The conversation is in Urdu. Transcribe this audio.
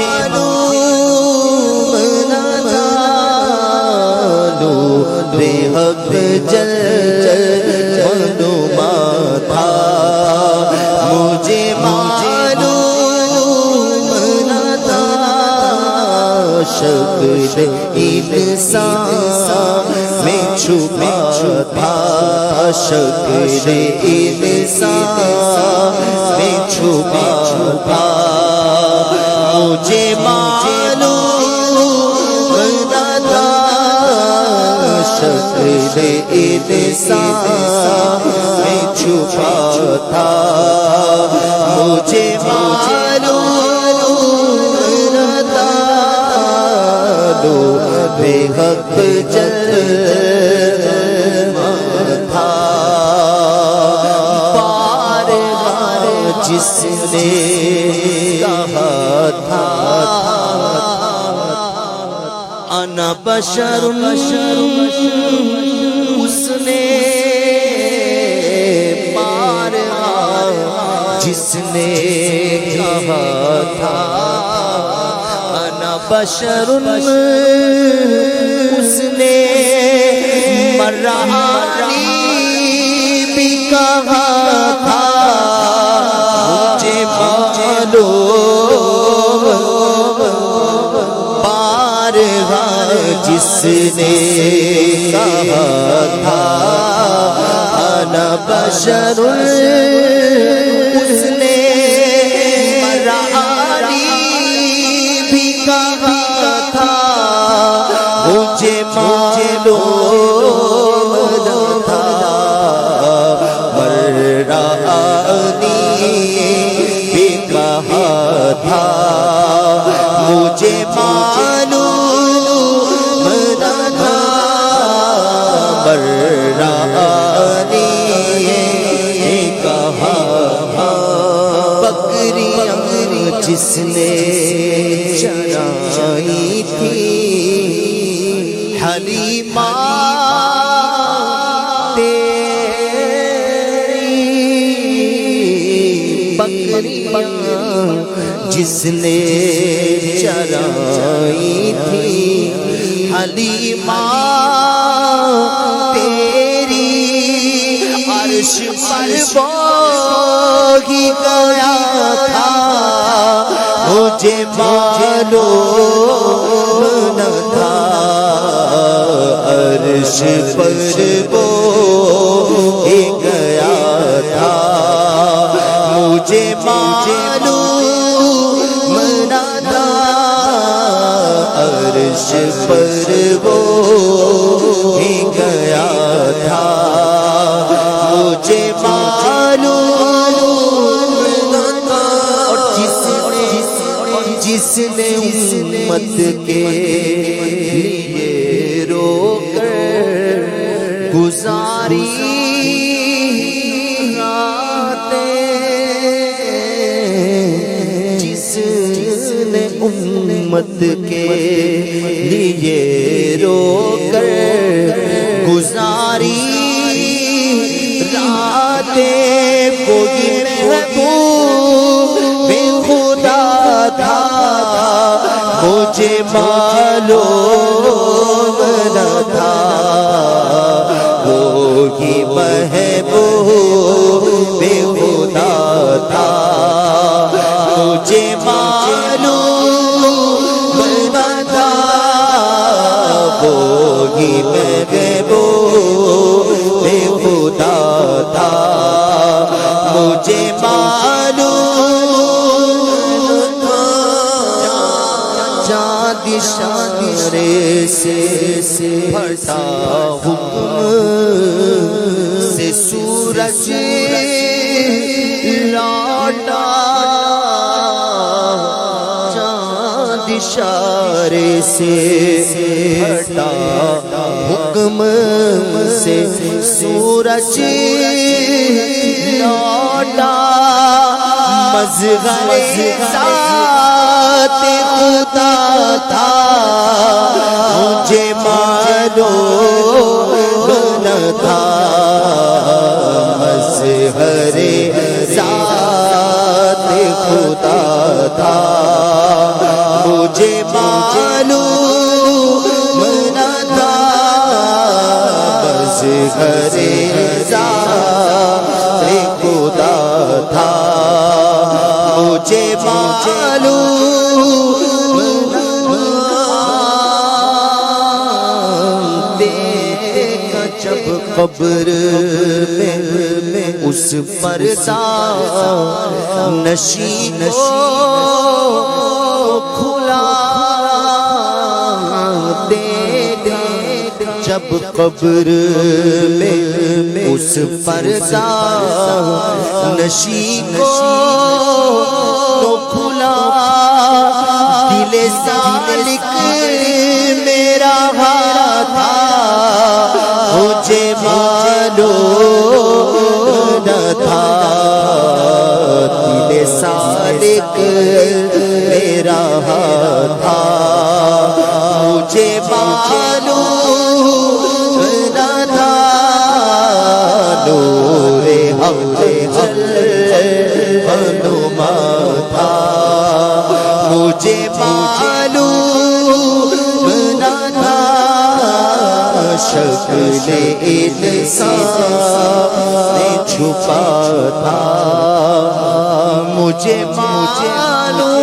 معلوم نہ تھا نور حق جل منما تھا مجھے معلوم نہ تھا شکل انسان میں چھپا تھا شکل انسان میں چھپا تھا مجھے معلوم نہ تھا شکل انسان میں چھپا تھا مجھے معلوم نہ تھا نور حق جل تھا بار بار جس نے کہا تھا انا بشر اس نے بار جس نے کہا تھا انا بشر اس نے مرانی بھی کہا تھا مجھے معلوم بارہا جس نے کہا تھا انا بشر اس نے مرانی بھی کہا تھا مجھے معلوم نہ تھا مرانی بھی کہا تھا مجھے معلوم نہ تھا مرانی کہا تھا بکریاں جس نے چرائی تھی حلیمہ تیری بکریاں جس نے چرائی تھی حلیمہ تیری عرش پر بوگی گیا تھا مجھے معلوم نہ تھا عرش پر بوگی گیا تھا مجھے معلوم نہ تھا عرش پر بوگی گیا تھا مجھے معلوم نہ تھا جس نے امت کے لیے رو کر گزاری راتیں جس نے امت کے لیے رو کر گزاری راتیں کوئی محبوب خدا تھا مجھے معلوم نہ تھا وہی محبوب خدا تھا مجھے معلوم نہ تھا وہی محبوب خدا تھا مجھے معلوم چاند اشارے سے پھٹا حکم سے سورج لوٹا چاند اشارے سے پھٹا حکم سے سورج لوٹا مظہر ذات خدا تھا مجھے معلوم نہ تھا مظہر ذات خدا تھا مجھے معلوم نہ تھا بس گھر ذات خدا تھا مجھے معلوم دیکھا جب قبر میں اس پردہ نشی کھلا دیکھا جب قبر میں اس پردہ نشی کو کھلا دل سالک میرا تھا مجھے معلوم نہ تھا دل سالک میرا تھا مجھے معلوم نہ تھا نور حق نما تھا مجھے معلوم نہ تھا شکل انسان نے چھپا تھا مجھے معلوم